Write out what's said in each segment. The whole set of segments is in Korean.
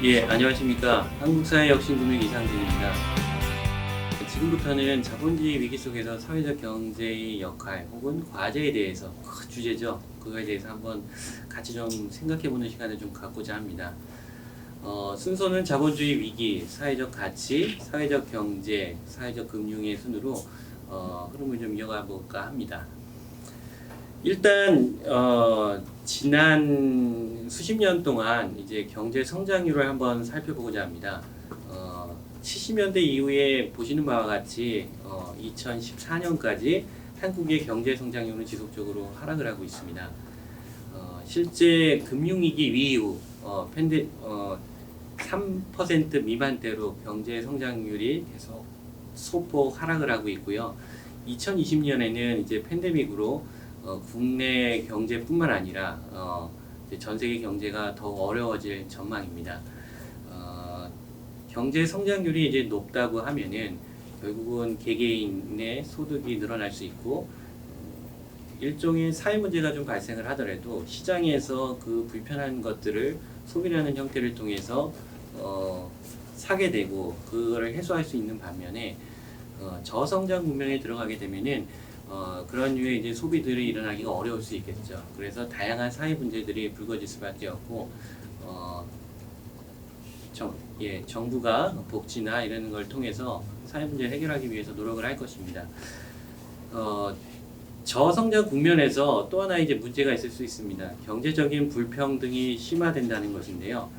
예, 안녕하십니까. 한국사회혁신금융 이상진입니다. 지금부터는 자본주의 위기 속에서 사회적 경제의 역할 혹은 과제에 대해서 큰 주제죠. 그거에 대해서 한번 같이 좀 생각해보는 시간을 좀 갖고자 합니다. 순서는 자본주의 위기, 사회적 가치, 사회적 경제, 사회적 금융의 순으로 흐름을 좀 이어가 볼까 합니다. 일단 지난 수십 년 동안 이제 경제 성장률을 한번 살펴보고자 합니다. 70년대 이후에 보시는 바와 같이 2014년까지 한국의 경제 성장률은 지속적으로 하락을 하고 있습니다. 실제 금융위기 이후 3% 미만대로 경제 성장률이 계속 소폭 하락을 하고 있고요. 2020년에는 이제 팬데믹으로 국내 경제뿐만 아니라 전 세계 경제가 더 어려워질 전망입니다. 경제 성장률이 이제 높다고 하면은 결국은 개개인의 소득이 늘어날 수 있고 일종의 사회 문제가 좀 발생을 하더라도 시장에서 그 불편한 것들을 소비라는 형태를 통해서 사게 되고 그거를 해소할 수 있는 반면에 저성장 국면에 들어가게 되면은 그런 류의 이제 소비들이 일어나기가 어려울 수 있겠죠. 그래서 다양한 사회 문제들이 불거질 수밖에 없고, 정부가 복지나 이런 걸 통해서 사회 문제를 해결하기 위해서 노력을 할 것입니다. 저성장 국면에서 또 하나 이제 문제가 있을 수 있습니다. 경제적인 불평등이 심화된다는 것인데요.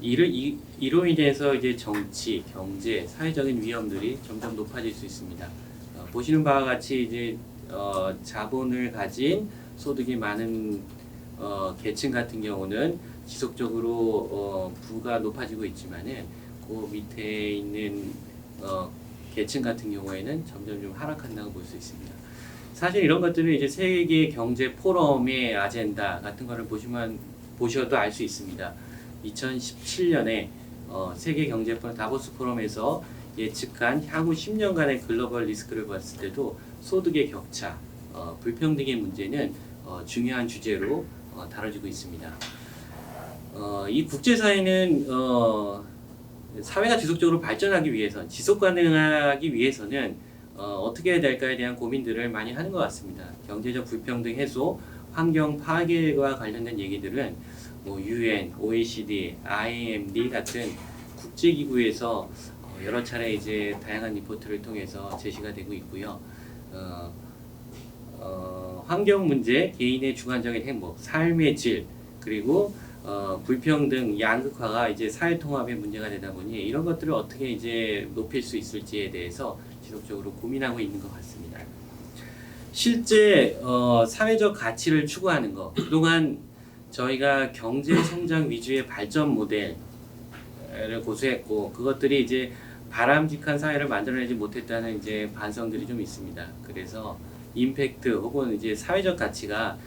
이로 인해서 이제 정치, 경제, 사회적인 위험들이 점점 높아질 수 있습니다. 보시는 바와 같이 이제 자본을 가진 소득이 많은 계층 같은 경우는 지속적으로 부가 높아지고 있지만은 그 밑에 있는 계층 같은 경우에는 점점 좀 하락한다고 볼 수 있습니다. 사실 이런 것들은 이제 세계 경제 포럼의 아젠다 같은 거를 보셔도 알 수 있습니다. 2017년에 세계 경제 포럼 다보스 포럼에서 예측한 향후 10년간의 글로벌 리스크를 봤을 때도 소득의 격차, 불평등의 문제는 중요한 주제로 다뤄지고 있습니다. 이 국제사회는 사회가 지속적으로 발전하기 위해서, 지속 가능하기 위해서는 어떻게 해야 될까에 대한 고민들을 많이 하는 것 같습니다. 경제적 불평등 해소, 환경 파괴와 관련된 얘기들은 UN, OECD, IMD 같은 국제기구에서 여러 차례 이제 다양한 리포트를 통해서 제시가 되고 있고요. 환경 문제, 개인의 주관적인 행복, 삶의 질, 그리고 불평등, 양극화가 이제 사회 통합의 문제가 되다 보니 이런 것들을 어떻게 이제 높일 수 있을지에 대해서 지속적으로 고민하고 있는 것 같습니다. 실제 사회적 가치를 추구하는 것, 그동안 저희가 경제 성장 위주의 발전 모델을 고수했고 그것들이 이제 바람직한 사회를 만들어내지 못했다는 이제 반성들이 좀 있습니다. 그래서 임팩트 혹은 이제 사회적 가치가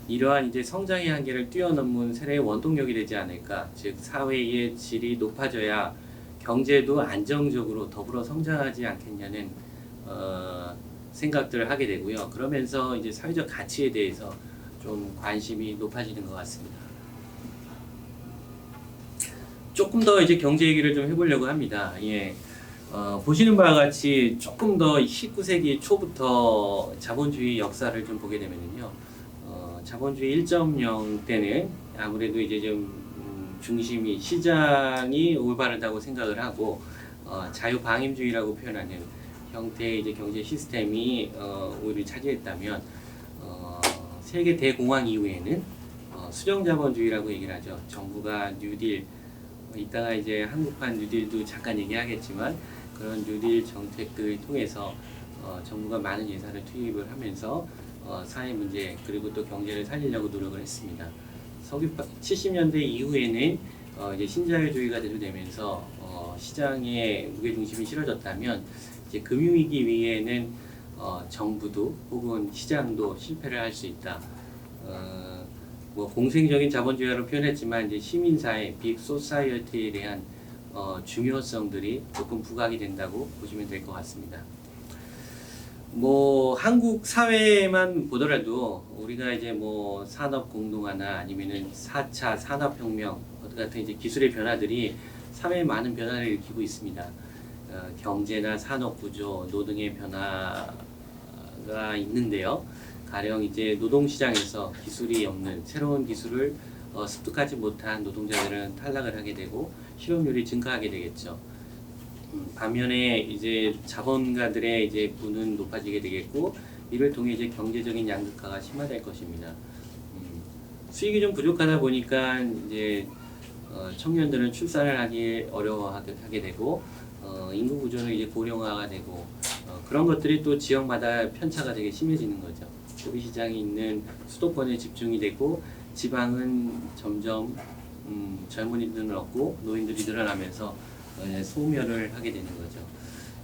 이러한 이제 성장의 한계를 뛰어넘는 세례의 원동력이 되지 않을까. 즉 사회의 질이 높아져야 경제도 안정적으로 더불어 성장하지 않겠냐는 생각들을 하게 되고요. 그러면서 이제 사회적 가치에 대해서 좀 관심이 높아지는 것 같습니다. 조금 더 이제 경제 얘기를 좀 해보려고 합니다. 보시는 바와 같이 조금 더 19세기 초부터 자본주의 역사를 좀 보게 되면요. 자본주의 1.0 때는 아무래도 이제 좀 중심이 시장이 올바르다고 생각을 하고 자유방임주의라고 표현하는 형태의 이제 경제 시스템이 우위를 차지했다면 세계 대공황 이후에는 수정자본주의라고 얘기를 하죠. 정부가 뉴딜, 이따가 이제 한국판 뉴딜도 잠깐 얘기하겠지만 그런 뉴딜 정책들을 통해서 정부가 많은 예산을 투입을 하면서 사회 문제 그리고 또 경제를 살리려고 노력을 했습니다. 70년대 이후에는 이제 신자유주의가 대두되면서 시장의 무게중심이 실어졌다면 이제 금융위기 위에는 정부도 혹은 시장도 실패를 할 수 있다. 공생적인 자본주의로 표현했지만 이제 시민사회, 빅 소사이어티에 대한 중요성들이 조금 부각이 된다고 보시면 될 것 같습니다. 한국 사회만 보더라도 우리가 이제 뭐 산업 공동화나 아니면은 4차 산업혁명 같은 이제 기술의 변화들이 사회에 많은 변화를 일으키고 있습니다. 경제나 산업 구조, 노동의 변화가 있는데요. 가령 이제 노동시장에서 기술이 없는 새로운 기술을 습득하지 못한 노동자들은 탈락을 하게 되고 실업률이 증가하게 되겠죠. 반면에 이제 자본가들의 이제 부는 높아지게 되겠고 이를 통해 이제 경제적인 양극화가 심화될 것입니다. 수익이 좀 부족하다 보니까 이제 청년들은 출산을 하기 어려워하게 되고 인구 구조는 이제 고령화가 되고 그런 것들이 또 지역마다 편차가 되게 심해지는 거죠. 소비 시장이 있는 수도권에 집중이 되고 지방은 점점 젊은이들은 없고 노인들이 늘어나면서 소멸을 하게 되는 거죠.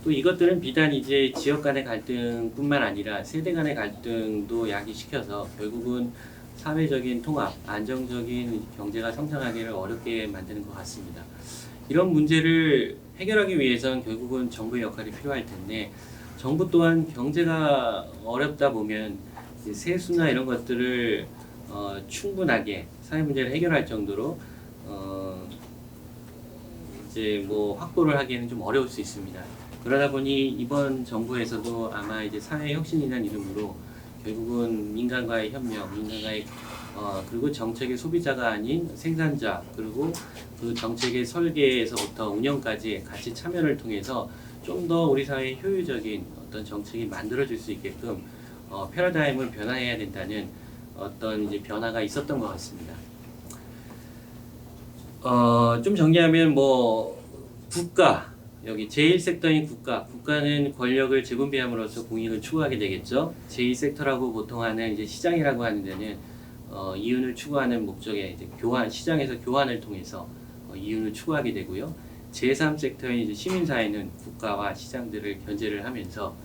또 이것들은 비단 이제 지역 간의 갈등뿐만 아니라 세대 간의 갈등도 야기시켜서 결국은 사회적인 통합, 안정적인 경제가 성장하기를 어렵게 만드는 것 같습니다. 이런 문제를 해결하기 위해서는 결국은 정부의 역할이 필요할 텐데 정부 또한 경제가 어렵다 보면 세수나 이런 것들을 충분하게 사회 문제를 해결할 정도로 이제 뭐 확보를 하기에는 좀 어려울 수 있습니다. 그러다 보니 이번 정부에서도 아마 이제 사회 혁신이라는 이름으로 결국은 민간과의 협력, 민간과의 그리고 정책의 소비자가 아닌 생산자 그리고 그 정책의 설계에서부터 운영까지 같이 참여를 통해서 좀 더 우리 사회에 효율적인 어떤 정책이 만들어질 수 있게끔 패러다임을 변화해야 된다는 어떤 이제 변화가 있었던 것 같습니다. 좀 정리하면 뭐 국가 여기 제1섹터인 국가는 권력을 재분배함으로써 공익을 추구하게 되겠죠. 제2섹터라고 보통 하는 이제 시장이라고 하는 데는 이윤을 추구하는 목적의 이제 시장에서 교환을 통해서 이윤을 추구하게 되고요. 제3섹터인 이제 시민사회는 국가와 시장들을 견제를 하면서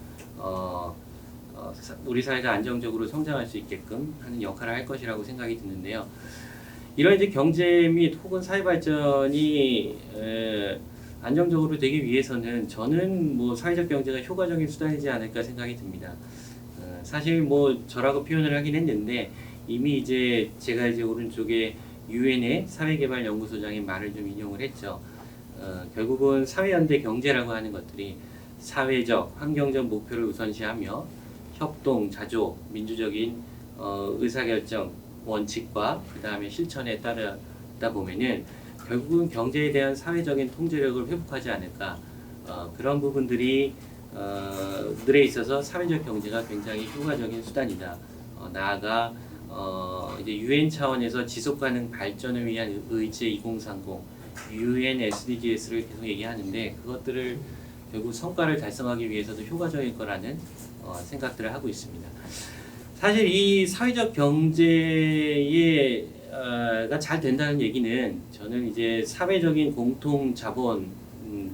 우리 사회가 안정적으로 성장할 수 있게끔 하는 역할을 할 것이라고 생각이 드는데요. 이런 이제 경제 및 혹은 사회 발전이 안정적으로 되기 위해서는 저는 뭐 사회적 경제가 효과적인 수단이지 않을까 생각이 듭니다. 사실 뭐 저라고 표현을 하긴 했는데 이미 이제 제가 이제 오른쪽에 유엔의 사회개발연구소장의 말을 좀 인용을 했죠. 결국은 사회연대 경제라고 하는 것들이 사회적, 환경적 목표를 우선시하며 협동, 자조, 민주적인 의사결정 원칙과 그 다음에 실천에 따르다 보면은 결국은 경제에 대한 사회적인 통제력을 회복하지 않을까 그런 부분들이 들에 있어서 사회적 경제가 굉장히 효과적인 수단이다. 나아가 이제 유엔 차원에서 지속가능 발전을 위한 의제 2030 UN SDGs를 계속 얘기하는데 그것들을 결국 성과를 달성하기 위해서도 효과적일 거라는 생각들을 하고 있습니다. 사실 이 사회적 경제가 잘 된다는 얘기는 저는 이제 사회적인 공통 자본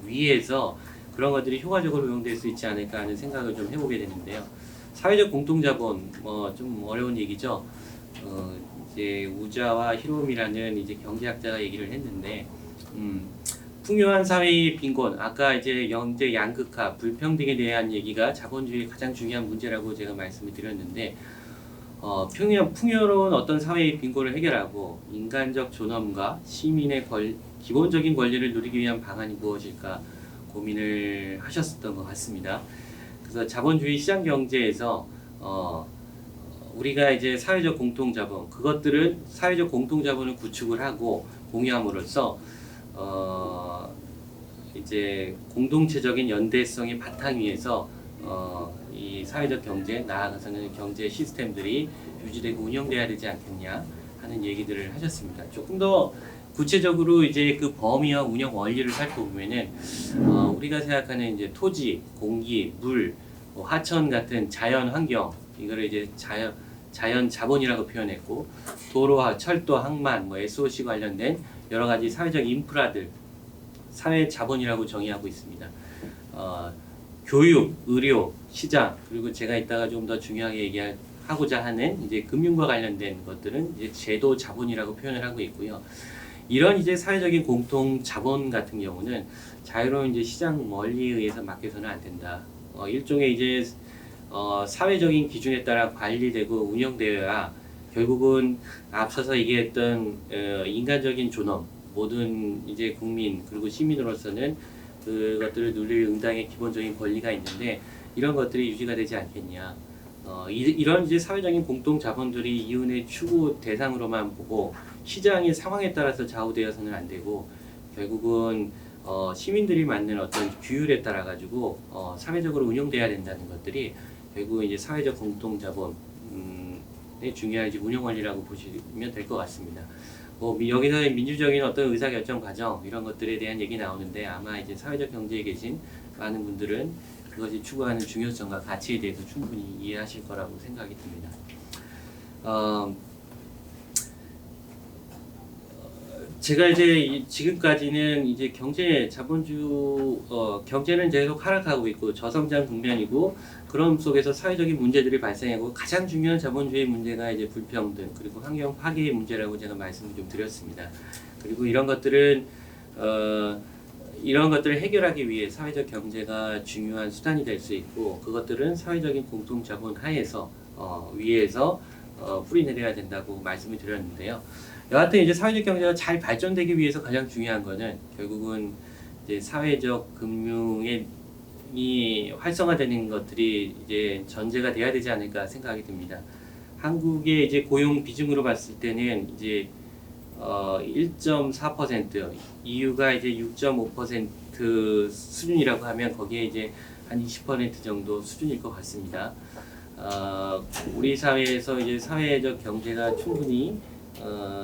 위에서 그런 것들이 효과적으로 운용될 수 있지 않을까 하는 생각을 좀 해보게 되는데요. 사회적 공통 자본 뭐 좀 어려운 얘기죠. 이제 우자와 히롬이라는 이제 경제학자가 얘기를 했는데 풍요한 사회의 빈곤, 아까 이제 경제 양극화, 불평등에 대한 얘기가 자본주의의 가장 중요한 문제라고 제가 말씀을 드렸는데 풍요로운 어떤 사회의 빈곤을 해결하고 인간적 존엄과 시민의 기본적인 권리를 누리기 위한 방안이 무엇일까 고민을 하셨었던 것 같습니다. 그래서 자본주의 시장 경제에서 우리가 이제 사회적 공통자본, 그것들은 사회적 공통자본을 구축을 하고 공유함으로써 이제 공동체적인 연대성의 바탕 위에서 이 사회적 경제, 나아가서는 경제 시스템들이 유지되고 운영돼야 되지 않겠냐 하는 얘기들을 하셨습니다. 조금 더 구체적으로 이제 그 범위와 운영 원리를 살펴보면은 우리가 생각하는 이제 토지, 공기, 물, 하천 같은 자연 환경 이거를 이제 자연 자본이라고 표현했고 도로와 철도, 항만, SOC 관련된 여러 가지 사회적 인프라들 사회 자본이라고 정의하고 있습니다. 교육, 의료, 시장 그리고 제가 이따가 좀 더 중요하게 얘기하고자 하는 이제 금융과 관련된 것들은 이제 제도 자본이라고 표현을 하고 있고요. 이런 이제 사회적인 공통 자본 같은 경우는 자유로운 이제 시장 원리에 의해서 맡겨서는 안 된다. 일종의 이제 사회적인 기준에 따라 관리되고 운영되어야 결국은 앞서서 얘기했던 인간적인 존엄, 모든 이제 국민 그리고 시민으로서는 그것들을 누릴 응당의 기본적인 권리가 있는데 이런 것들이 유지가 되지 않겠냐. 이런 이제 사회적인 공동 자본들이 이윤의 추구 대상으로만 보고 시장의 상황에 따라서 좌우되어서는 안 되고 결국은 시민들이 맞는 어떤 규율에 따라 가지고 사회적으로 운영돼야 된다는 것들이 결국 이제 사회적 공동 자본의 중요한 이제 운영 원리라고 보시면 될 것 같습니다. 여기서 민주적인 어떤 의사결정 과정 이런 것들에 대한 얘기 나오는데 아마 이제 사회적 경제에 계신 많은 분들은 그것이 추구하는 중요성과 가치에 대해서 충분히 이해하실 거라고 생각이 듭니다. 제가 이제 지금까지는 이제 경제는 계속 하락하고 있고 저성장 국면이고 그런 속에서 사회적인 문제들이 발생하고 가장 중요한 자본주의 문제가 이제 불평등 그리고 환경 파괴의 문제라고 제가 말씀을 좀 드렸습니다. 그리고 이런 것들을 해결하기 위해 사회적 경제가 중요한 수단이 될 수 있고 그것들은 사회적인 공동 자본 하에서 위에서 뿌리내려야 된다고 말씀을 드렸는데요. 여하튼 이제 사회적 경제가 잘 발전되기 위해서 가장 중요한 거는 결국은 이제 사회적 금융이 활성화되는 것들이 이제 전제가 돼야 되지 않을까 생각이 듭니다. 한국의 이제 고용 비중으로 봤을 때는 이제 1.4%, EU가 이제 6.5% 수준이라고 하면 거기에 이제 한 20% 정도 수준일 것 같습니다. 우리 사회에서 이제 사회적 경제가 충분히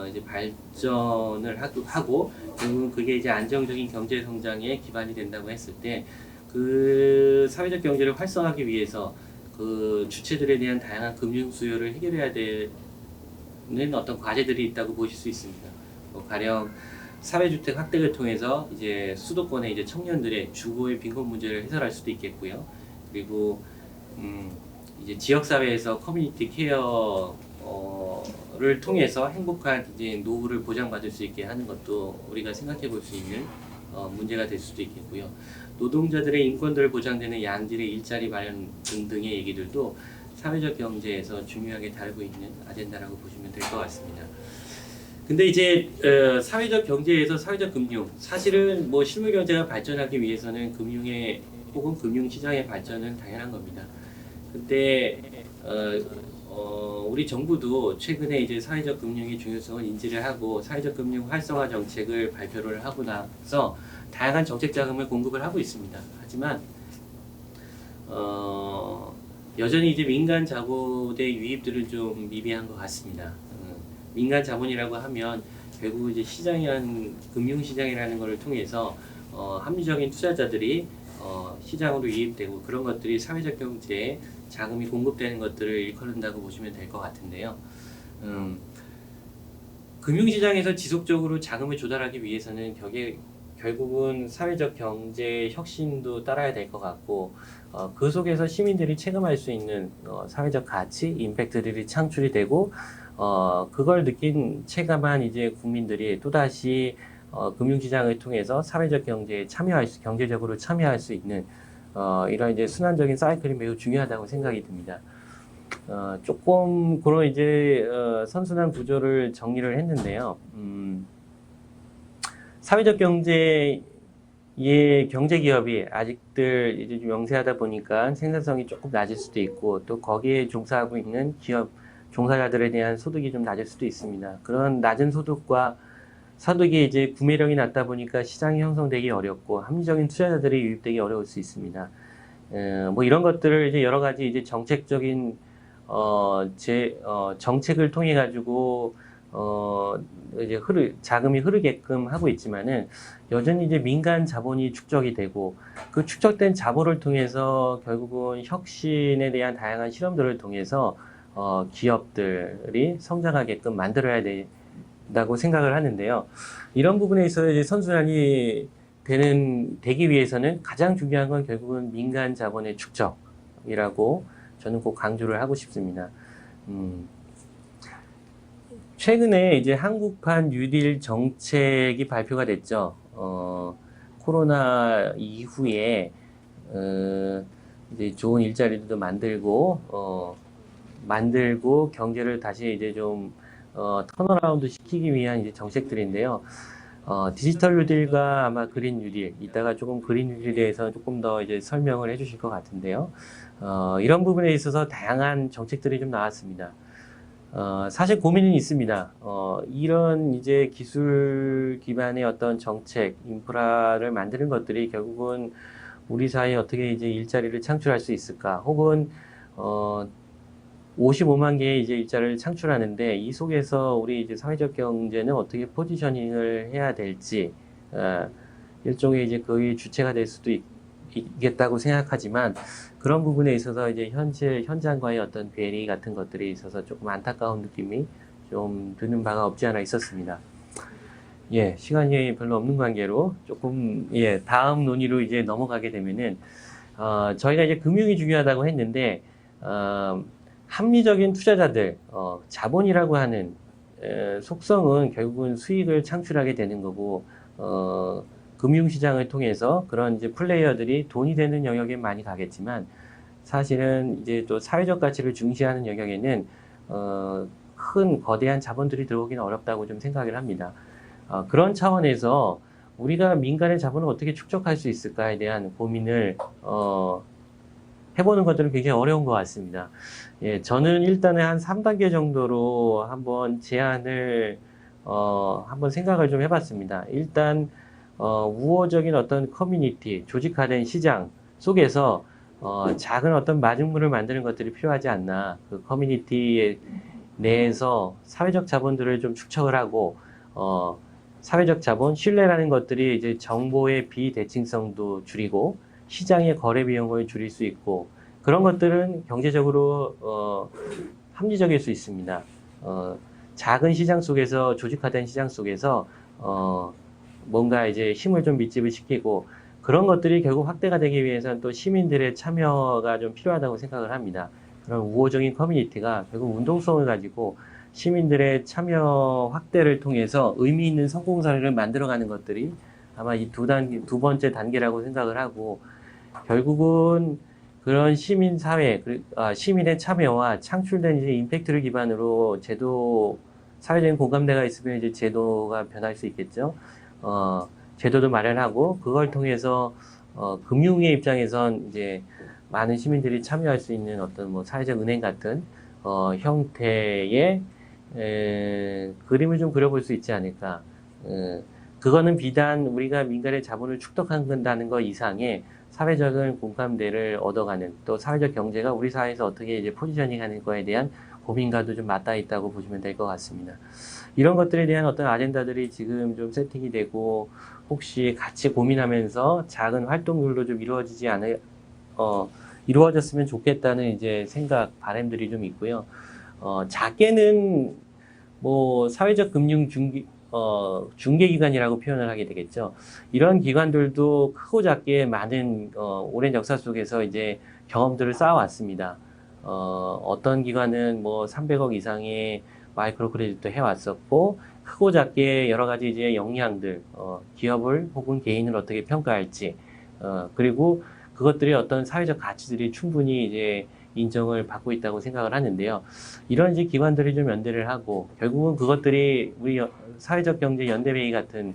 이제 발전을 하고 결국은 그게 이제 안정적인 경제 성장에 기반이 된다고 했을 때 그 사회적 경제를 활성화하기 위해서 그 주체들에 대한 다양한 금융 수요를 해결해야 되는 어떤 과제들이 있다고 보실 수 있습니다. 가령 사회주택 확대를 통해서 이제 수도권의 이제 청년들의 주거의 빈곤 문제를 해결할 수도 있겠고요. 그리고 이제 지역 사회에서 커뮤니티 케어를 통해서 행복한 이제 노후를 보장받을 수 있게 하는 것도 우리가 생각해 볼 수 있는 문제가 될 수도 있겠고요. 노동자들의 인권들 보장되는 양질의 일자리 마련 등등의 얘기들도 사회적 경제에서 중요하게 다루고 있는 아젠다라고 보시면 될 것 같습니다. 근데 이제 사회적 경제에서 사회적 금융, 사실은 뭐 실물 경제가 발전하기 위해서는 금융의 혹은 금융 시장의 발전은 당연한 겁니다. 근데 우리 정부도 최근에 이제 사회적 금융의 중요성을 인지를 하고 사회적 금융 활성화 정책을 발표를 하고 나서 다양한 정책 자금을 공급을 하고 있습니다. 하지만 여전히 이제 민간 자본의 유입들은 좀 미비한 것 같습니다. 민간 자본이라고 하면 결국 이제 시장이란 금융 시장이라는 것을 통해서 합리적인 투자자들이 시장으로 유입되고 그런 것들이 사회적 경제에 자금이 공급되는 것들을 일컬는다고 보시면 될 것 같은데요. 금융시장에서 지속적으로 자금을 조달하기 위해서는 결국은 사회적 경제 혁신도 따라야 될 것 같고 그 속에서 시민들이 체감할 수 있는 사회적 가치, 임팩트들이 창출이 되고 그걸 느낀 체감한 이제 국민들이 또다시 금융시장을 통해서 사회적 경제에 경제적으로 참여할 수 있는 이런 이제 순환적인 사이클이 매우 중요하다고 생각이 듭니다. 조금 그런 이제 선순환 구조를 정리를 했는데요. 사회적 경제의 경제 기업이 아직들 이제 좀 영세하다 보니까 생산성이 조금 낮을 수도 있고 또 거기에 종사하고 있는 기업 종사자들에 대한 소득이 좀 낮을 수도 있습니다. 그런 낮은 소득이 이제 구매력이 낮다 보니까 시장이 형성되기 어렵고 합리적인 투자자들이 유입되기 어려울 수 있습니다. 뭐 이런 것들을 이제 여러 가지 이제 정책적인 정책을 통해 가지고 이제 자금이 흐르게끔 하고 있지만은 여전히 이제 민간 자본이 축적이 되고 그 축적된 자본을 통해서 결국은 혁신에 대한 다양한 실험들을 통해서 기업들이 성장하게끔 만들어야 된다고 생각을 하는데요. 이런 부분에 있어서 이제 선순환이 되기 위해서는 가장 중요한 건 결국은 민간 자본의 축적이라고 저는 꼭 강조를 하고 싶습니다. 최근에 이제 한국판 뉴딜 정책이 발표가 됐죠. 코로나 이후에 이제 좋은 일자리도 만들고 경제를 다시 이제 좀 턴어라운드 시키기 위한 이제 정책들인데요. 디지털 뉴딜과 아마 그린 뉴딜, 이따가 조금 그린 뉴딜에 대해서 조금 더 이제 설명을 해주실 것 같은데요. 이런 부분에 있어서 다양한 정책들이 좀 나왔습니다. 사실 고민은 있습니다. 이런 이제 기술 기반의 어떤 정책, 인프라를 만드는 것들이 결국은 우리 사회에 어떻게 이제 일자리를 창출할 수 있을까? 혹은, 55만 개의 이제 일자리를 창출하는데 이 속에서 우리 이제 사회적 경제는 어떻게 포지셔닝을 해야 될지, 일종의 이제 거의 주체가 될 수도 있겠다고 생각하지만 그런 부분에 있어서 이제 현장과의 어떤 괴리 같은 것들이 있어서 조금 안타까운 느낌이 좀 드는 바가 없지 않아 있었습니다. 예, 시간이 별로 없는 관계로 조금, 예, 다음 논의로 이제 넘어가게 되면은, 저희가 이제 금융이 중요하다고 했는데, 합리적인 투자자들, 자본이라고 하는, 속성은 결국은 수익을 창출하게 되는 거고, 금융시장을 통해서 그런 이제 플레이어들이 돈이 되는 영역에 많이 가겠지만, 사실은 이제 또 사회적 가치를 중시하는 영역에는, 큰 거대한 자본들이 들어오기는 어렵다고 좀 생각을 합니다. 그런 차원에서 우리가 민간의 자본을 어떻게 축적할 수 있을까에 대한 고민을 해보는 것들은 굉장히 어려운 것 같습니다. 예, 저는 일단은 한 3단계 정도로 한번 제안을 한번 생각을 좀 해봤습니다. 일단 우호적인 어떤 커뮤니티, 조직화된 시장 속에서 작은 어떤 마중물을 만드는 것들이 필요하지 않나. 그 커뮤니티 내에서 사회적 자본들을 좀 축적을 하고 사회적 자본, 신뢰라는 것들이 이제 정보의 비대칭성도 줄이고 시장의 거래 비용을 줄일 수 있고 그런 것들은 경제적으로 합리적일 수 있습니다. 작은 시장 속에서 조직화된 시장 속에서 뭔가 이제 힘을 좀 밀집을 시키고 그런 것들이 결국 확대가 되기 위해서는 또 시민들의 참여가 좀 필요하다고 생각을 합니다. 그런 우호적인 커뮤니티가 결국 운동성을 가지고 시민들의 참여 확대를 통해서 의미 있는 성공 사례를 만들어가는 것들이 아마 이 두 번째 단계라고 생각을 하고 결국은 그런 시민 사회, 시민의 참여와 창출된 이제 임팩트를 기반으로 사회적인 공감대가 있으면 이제 제도가 변할 수 있겠죠. 제도도 마련하고 그걸 통해서 금융의 입장에선 이제 많은 시민들이 참여할 수 있는 어떤 뭐 사회적 은행 같은 형태의 그림을 좀 그려볼 수 있지 않을까. 그거는 비단 우리가 민간의 자본을 축적한다는 것 이상의 사회적인 공감대를 얻어가는 또 사회적 경제가 우리 사회에서 어떻게 이제 포지셔닝하는 거에 대한 고민과도 좀 맞닿아 있다고 보시면 될 것 같습니다. 이런 것들에 대한 어떤 아젠다들이 지금 좀 세팅이 되고 혹시 같이 고민하면서 작은 활동들도 좀 이루어졌으면 좋겠다는 이제 생각, 바람들이 좀 있고요. 작게는 뭐 사회적 금융 중개기관이라고 표현을 하게 되겠죠. 이런 기관들도 크고 작게 많은 오랜 역사 속에서 이제 경험들을 쌓아왔습니다. 어떤 기관은 뭐 300억 이상의 마이크로 크레딧도 해왔었고 크고 작게 여러 가지 이제 역량들, 기업을 혹은 개인을 어떻게 평가할지, 그리고 그것들이 어떤 사회적 가치들이 충분히 이제 인정을 받고 있다고 생각을 하는데요. 이런 이제 기관들이 좀 연대를 하고 결국은 그것들이 우리 사회적 경제 연대회의 같은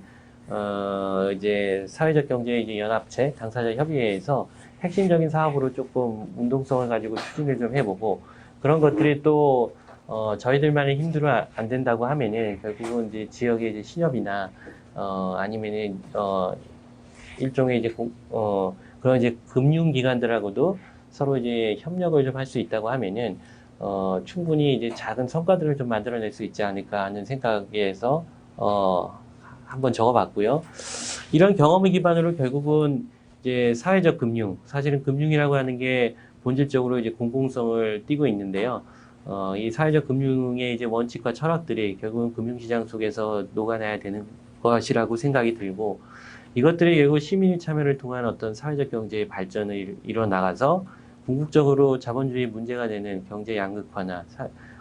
이제 사회적 경제 이제 연합체 당사자 협의회에서 핵심적인 사업으로 조금 운동성을 가지고 추진을 좀 해보고 그런 것들이 또 저희들만의 힘으로 안 된다고 하면은 결국은 이제 지역의 이제 신협이나 아니면은 일종의 이제 그런 이제 금융기관들하고도 서로 이제 협력을 좀 할 수 있다고 하면은 충분히 이제 작은 성과들을 좀 만들어낼 수 있지 않을까 하는 생각에서 한번 적어봤고요. 이런 경험을 기반으로 결국은 이제 사회적 금융, 사실은 금융이라고 하는 게 본질적으로 이제 공공성을 띠고 있는데요. 이 사회적 금융의 이제 원칙과 철학들이 결국은 금융시장 속에서 녹아내야 되는 것이라고 생각이 들고 이것들이 결국 시민의 참여를 통한 어떤 사회적 경제의 발전을 이뤄나가서 궁극적으로 자본주의 문제가 되는 경제 양극화나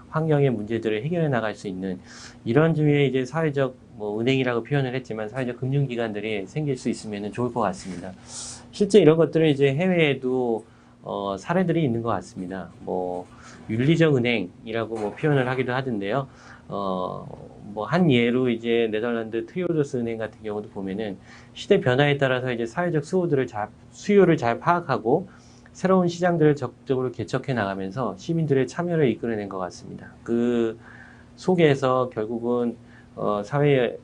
환경의 문제들을 해결해 나갈 수 있는 이런 주의 이제 사회적 뭐 은행이라고 표현을 했지만 사회적 금융기관들이 생길 수 있으면 좋을 것 같습니다. 실제 이런 것들을 이제 해외에도 사례들이 있는 것 같습니다. 뭐 윤리적 은행이라고 뭐 표현을 하기도 하던데요. 뭐 한 예로 이제 네덜란드 트리오도스 은행 같은 경우도 보면은 시대 변화에 따라서 이제 사회적 수요를 잘 파악하고 새로운 시장들을 적극적으로 개척해 나가면서 시민들의 참여를 이끌어낸 것 같습니다. 그 속에서 결국은 사회에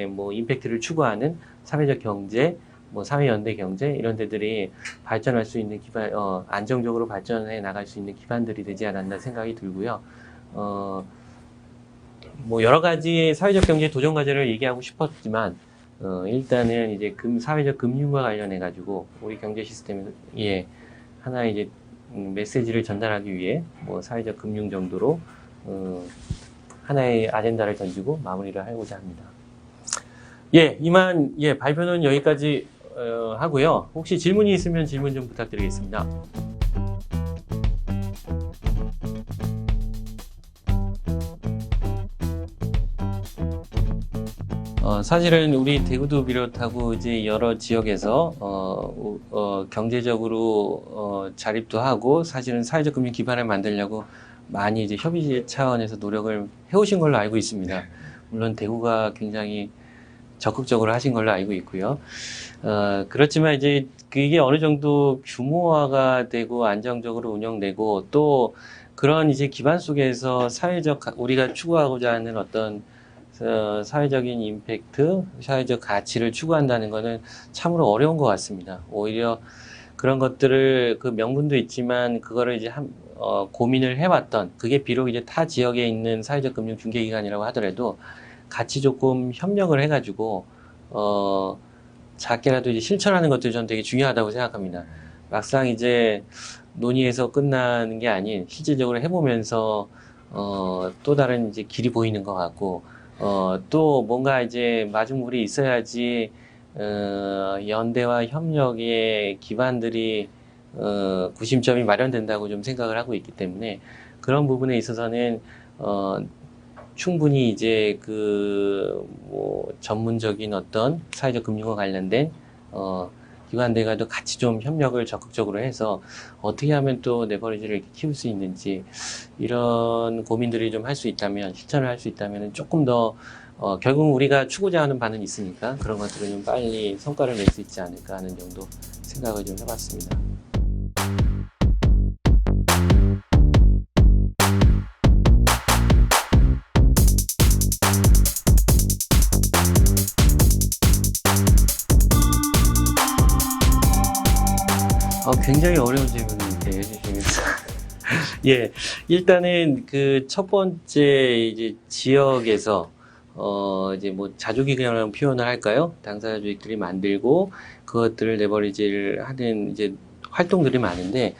뭐 임팩트를 추구하는 사회적 경제, 뭐 사회연대 경제 이런 데들이 발전할 수 있는 기반, 안정적으로 발전해 나갈 수 있는 기반들이 되지 않았나 생각이 들고요. 뭐 여러 가지 사회적 경제 도전 과제를 얘기하고 싶었지만 일단은 이제 사회적 금융과 관련해 가지고 우리 경제 시스템에 하나의 이제 메시지를 전달하기 위해 뭐 사회적 금융 정도로 하나의 아젠다를 던지고 마무리를 하고자 합니다. 예, 이만 발표는 여기까지 하고요. 혹시 질문이 있으면 질문 좀 부탁드리겠습니다. 사실은 우리 대구도 비롯하고 이제 여러 지역에서 경제적으로 자립도 하고 사실은 사회적 금융 기반을 만들려고 많이 이제 협의 차원에서 노력을 해오신 걸로 알고 있습니다. 물론 대구가 굉장히 적극적으로 하신 걸로 알고 있고요. 그렇지만 이제 그게 어느 정도 규모화가 되고 안정적으로 운영되고 또 그런 이제 기반 속에서 우리가 추구하고자 하는 어떤 사회적인 임팩트, 사회적 가치를 추구한다는 것은 참으로 어려운 것 같습니다. 오히려 그런 것들을 그 명분도 있지만 그거를 이제 고민을 해왔던 그게 비록 이제 타 지역에 있는 사회적 금융 중개기관이라고 하더라도 같이 조금 협력을 해가지고 작게라도 이제 실천하는 것들이 저는 되게 중요하다고 생각합니다. 막상 이제 논의해서 끝나는 게 아닌 실질적으로 해보면서 또 다른 이제 길이 보이는 것 같고 또 뭔가 이제 마중물이 있어야지 연대와 협력의 기반들이 구심점이 마련된다고 좀 생각을 하고 있기 때문에 그런 부분에 있어서는 충분히 이제 뭐 전문적인 어떤 사회적 금융과 관련된 기관들과도 같이 좀 협력을 적극적으로 해서 어떻게 하면 또 레버리지를 이렇게 키울 수 있는지 이런 고민들이 좀 할 수 있다면 실천을 할 수 있다면 조금 더 결국 우리가 추구자 하는 바는 있으니까 그런 것들을 좀 빨리 성과를 낼 수 있지 않을까 하는 정도 생각을 좀 해봤습니다. 굉장히 어려운 질문인데 해주시면서 예, 일단은 그 첫 번째 이제 지역에서 이제 뭐 자조기관이라는 표현을 할까요? 당사자 조직들이 만들고 그것들을 레버리지를 하는 이제 활동들이 많은데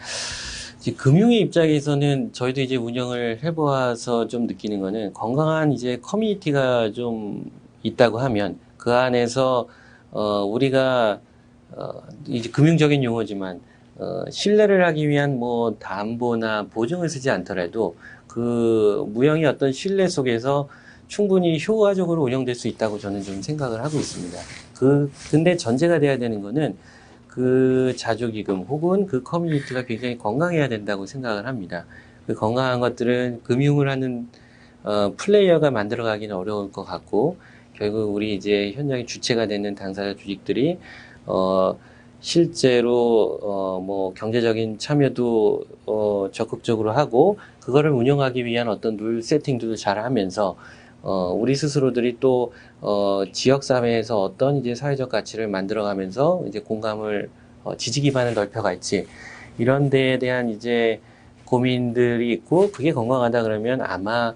이제 금융의 입장에서는 저희도 이제 운영을 해보아서 좀 느끼는 거는 건강한 이제 커뮤니티가 좀 있다고 하면 그 안에서 우리가 이제 금융적인 용어지만 신뢰를 하기 위한 뭐 담보나 보증을 쓰지 않더라도 그 무형의 어떤 신뢰 속에서 충분히 효과적으로 운영될 수 있다고 저는 좀 생각을 하고 있습니다. 근데 전제가 돼야 되는 거는 그 자조기금 혹은 그 커뮤니티가 굉장히 건강해야 된다고 생각을 합니다. 그 건강한 것들은 금융을 하는 플레이어가 만들어가기는 어려울 것 같고 결국 우리 이제 현장의 주체가 되는 당사자 조직들이 실제로 뭐 경제적인 참여도 적극적으로 하고 그거를 운영하기 위한 어떤 룰 세팅도 잘 하면서 우리 스스로들이 또 지역 사회에서 어떤 이제 사회적 가치를 만들어가면서 이제 공감을 지지 기반을 넓혀갈지 이런 데에 대한 이제 고민들이 있고 그게 건강하다 그러면 아마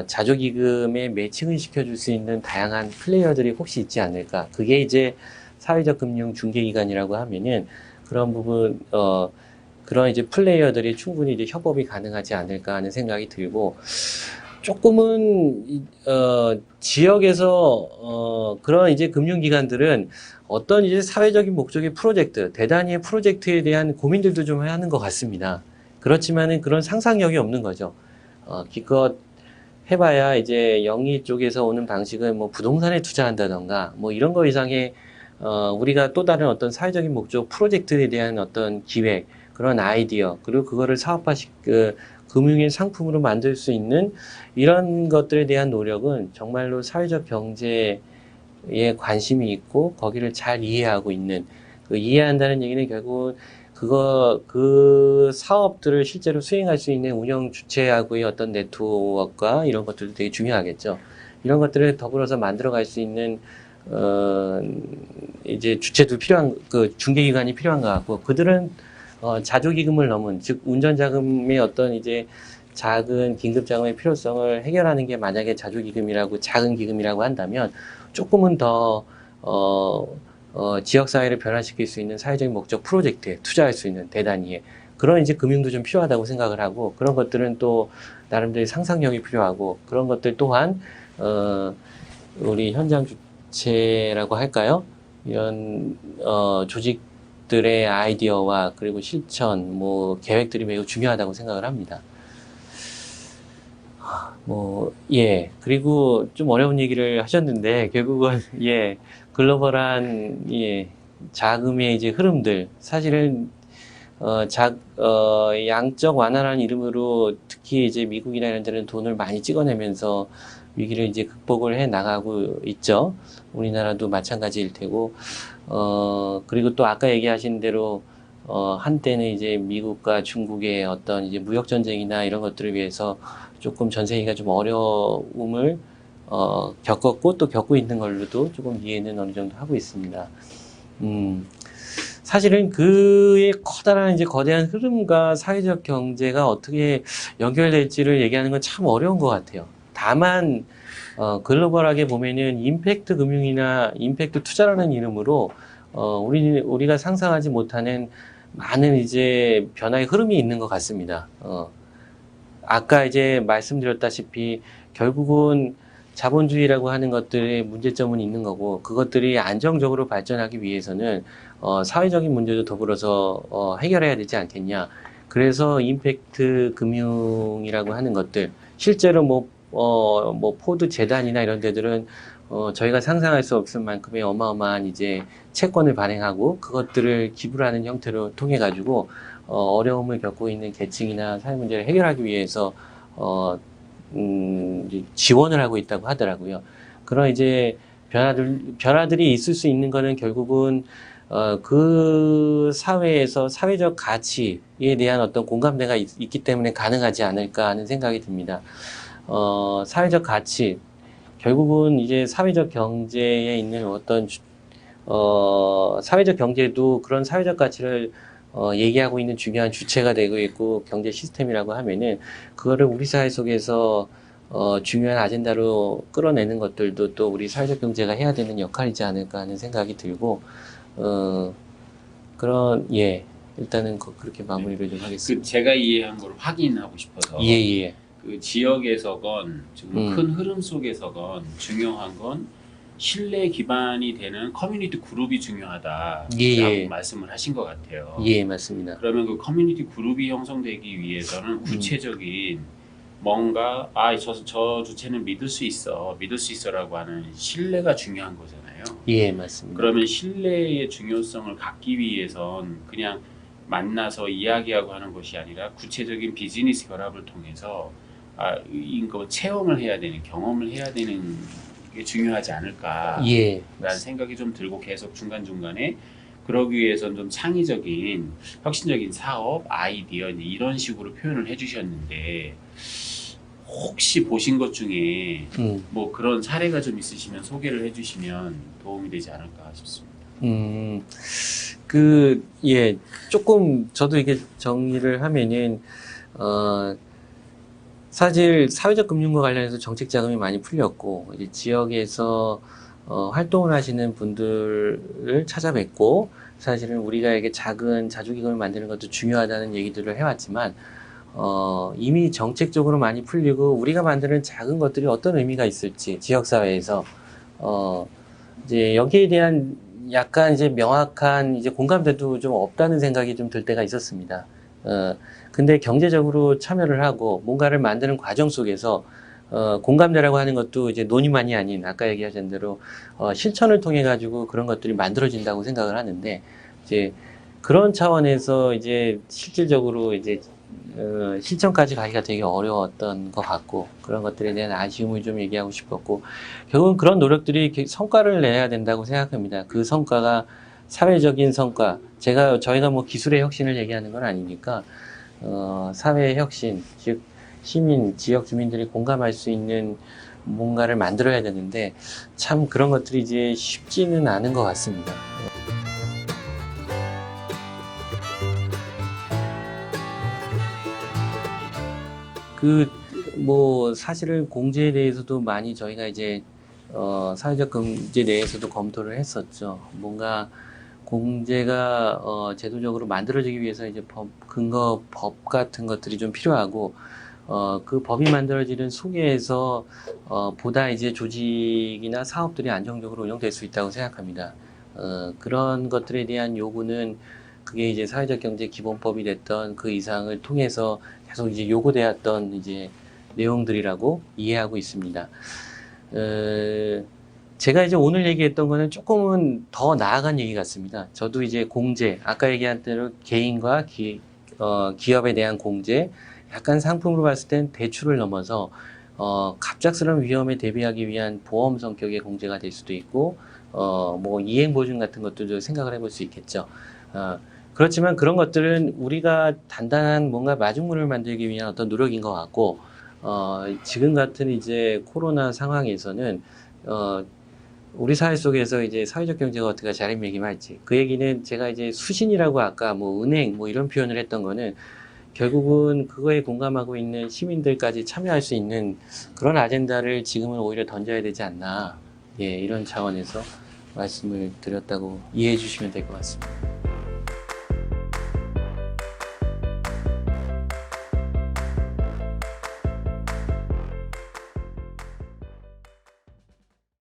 자조기금에 매칭을 시켜줄 수 있는 다양한 플레이어들이 혹시 있지 않을까. 그게 이제 사회적 금융 중개기관이라고 하면은 그런 부분 그런 이제 플레이어들이 충분히 이제 협업이 가능하지 않을까 하는 생각이 들고 조금은 지역에서 그런 이제 금융기관들은 어떤 이제 사회적인 목적의 프로젝트, 대단히의 프로젝트에 대한 고민들도 좀 하는 것 같습니다. 그렇지만은 그런 상상력이 없는 거죠. 기껏 해봐야 이제 영리 쪽에서 오는 방식은 뭐 부동산에 투자한다던가 뭐 이런 거 이상의 우리가 또 다른 어떤 사회적인 목적 프로젝트에 대한 어떤 기획, 그런 아이디어, 그리고 그거를 금융의 상품으로 만들 수 있는 이런 것들에 대한 노력은 정말로 사회적 경제에 관심이 있고 거기를 잘 이해하고 있는, 이해한다는 얘기는 결국 그 사업들을 실제로 수행할 수 있는 운영 주체하고의 어떤 네트워크와 이런 것들도 되게 중요하겠죠. 이런 것들을 더불어서 만들어갈 수 있는 이제 주체도 필요한, 중개기관이 필요한 것 같고, 그들은 자조기금을 넘은, 즉 운전자금의 어떤 이제 작은 긴급자금의 필요성을 해결하는 게 만약에 자조기금이라고, 작은 기금이라고 한다면 조금은 더 지역사회를 변화시킬 수 있는 사회적인 목적 프로젝트에 투자할 수 있는 대단히의 그런 이제 금융도 좀 필요하다고 생각을 하고, 그런 것들은 또 나름대로 상상력이 필요하고, 그런 것들 또한 우리 현장 주체라고 할까요? 이런 조직들의 아이디어와 그리고 실천, 계획들이 매우 중요하다고 생각을 합니다. 그리고 좀 어려운 얘기를 하셨는데, 결국은, 글로벌한, 자금의 이제 흐름들, 사실은, 양적 완화라는 이름으로 특히 이제 미국이나 이런 데는 돈을 많이 찍어내면서 위기를 이제 극복을 해 나가고 있죠. 우리나라도 마찬가지일 테고, 그리고 또 아까 얘기하신 대로, 한때는 이제 미국과 중국의 어떤 이제 무역전쟁이나 이런 것들을 위해서 조금 전 세계가 좀 어려움을 겪었고 또 겪고 있는 걸로도 조금 이해는 어느 정도 하고 있습니다. 사실은 그의 커다란 이제 거대한 흐름과 사회적 경제가 어떻게 연결될지를 얘기하는 건 참 어려운 것 같아요. 다만 글로벌하게 보면은 임팩트 금융이나 임팩트 투자라는 이름으로 우리가 상상하지 못하는 많은 이제 변화의 흐름이 있는 것 같습니다. 아까 이제 말씀드렸다시피 결국은 자본주의라고 하는 것들의 문제점은 있는 거고, 그것들이 안정적으로 발전하기 위해서는 사회적인 문제도 더불어서 해결해야 되지 않겠냐. 그래서 임팩트 금융이라고 하는 것들, 실제로 포드 재단이나 이런 데들은 저희가 상상할 수 없을 만큼의 어마어마한 이제 채권을 발행하고 그것들을 기부를 하는 형태로 통해 가지고 어려움을 겪고 있는 계층이나 사회 문제를 해결하기 위해서 이제 지원을 하고 있다고 하더라고요. 그런 이제 변화들이 있을 수 있는 거는 결국은 그 사회에서 사회적 가치에 대한 어떤 공감대가 있기 때문에 가능하지 않을까 하는 생각이 듭니다. 사회적 가치, 결국은 이제 사회적 경제에 있는 어떤 사회적 경제도 그런 사회적 가치를 얘기하고 있는 중요한 주체가 되고 있고 경제 시스템이라고 하면은 그거를 우리 사회 속에서 중요한 아젠다로 끌어내는 것들도 또 우리 사회적 경제가 해야 되는 역할이지 않을까 하는 생각이 들고 일단은 그렇게 마무리를 좀 하겠습니다. 제가 이해한 걸 확인하고 싶어서 그 지역에서건 지금 큰 흐름 속에서건 중요한 건 신뢰 기반이 되는 커뮤니티 그룹이 중요하다라고 말씀을 하신 것 같아요. 맞습니다. 그러면 그 커뮤니티 그룹이 형성되기 위해서는 구체적인 뭔가 저 주체는 믿을 수 있어라고 하는 신뢰가 중요한 거잖아요. 맞습니다. 그러면 신뢰의 중요성을 갖기 위해선 그냥 만나서 이야기하고 하는 것이 아니라 구체적인 비즈니스 결합을 통해서 이거 체험을 해야 되는, 경험을 해야 되는 게 중요하지 않을까라는 생각이 좀 들고, 계속 중간중간에 그러기 위해서는 좀 창의적인 혁신적인 사업, 아이디어 이런 식으로 표현을 해주셨는데, 혹시 보신 것 중에 그런 사례가 좀 있으시면 소개를 해주시면 도움이 되지 않을까 싶습니다. 조금 저도 이게 정리를 하면은 사실 사회적 금융과 관련해서 정책 자금이 많이 풀렸고, 이제 지역에서 활동을 하시는 분들을 찾아뵙고, 사실은 우리가 이게 작은 자주기금을 만드는 것도 중요하다는 얘기들을 해왔지만, 이미 정책적으로 많이 풀리고, 우리가 만드는 작은 것들이 어떤 의미가 있을지, 지역사회에서, 이제 여기에 대한 약간 이제 명확한 이제 공감대도 좀 없다는 생각이 좀 들 때가 있었습니다. 근데 경제적으로 참여를 하고 뭔가를 만드는 과정 속에서 공감대라고 하는 것도 이제 논의만이 아닌 아까 얘기하신 대로 실천을 통해 가지고 그런 것들이 만들어진다고 생각을 하는데 이제 그런 차원에서 이제 실질적으로 이제 실천까지 가기가 되게 어려웠던 것 같고 그런 것들에 대한 아쉬움을 좀 얘기하고 싶었고 결국은 그런 노력들이 성과를 내야 된다고 생각합니다. 그 성과가 사회적인 성과, 저희가 뭐 기술의 혁신을 얘기하는 건 아니니까 사회의 혁신, 즉 시민, 지역 주민들이 공감할 수 있는 뭔가를 만들어야 되는데 참 그런 것들이 이제 쉽지는 않은 것 같습니다. 뭐 사실은 공제에 대해서도 많이 저희가 이제 사회적 경제 내에서도 검토를 했었죠. 뭔가 공제가 제도적으로 만들어지기 위해서 이제 근거 법 같은 것들이 좀 필요하고 그 법이 만들어지는 속에서 보다 이제 조직이나 사업들이 안정적으로 운영될 수 있다고 생각합니다. 그런 것들에 대한 요구는 그게 이제 사회적 경제 기본법이 됐던 그 이상을 통해서 계속 이제 요구되었던 이제 내용들이라고 이해하고 있습니다. 제가 이제 오늘 얘기했던 거는 조금은 더 나아간 얘기 같습니다. 저도 이제 공제, 아까 얘기한 대로 개인과 기업에 대한 공제, 약간 상품으로 봤을 땐 대출을 넘어서 갑작스러운 위험에 대비하기 위한 보험 성격의 공제가 될 수도 있고 뭐 이행 보증 같은 것도 생각을 해볼 수 있겠죠. 그렇지만 그런 것들은 우리가 단단한 뭔가 마중물을 만들기 위한 어떤 노력인 것 같고 지금 같은 이제 코로나 상황에서는 우리 사회 속에서 이제 사회적 경제가 어떻게 자리매김할지 그 얘기는 제가 이제 수신이라고 아까 뭐 은행 뭐 이런 표현을 했던 거는 결국은 그거에 공감하고 있는 시민들까지 참여할 수 있는 그런 아젠다를 지금은 오히려 던져야 되지 않나 이런 차원에서 말씀을 드렸다고 이해해 주시면 될 것 같습니다.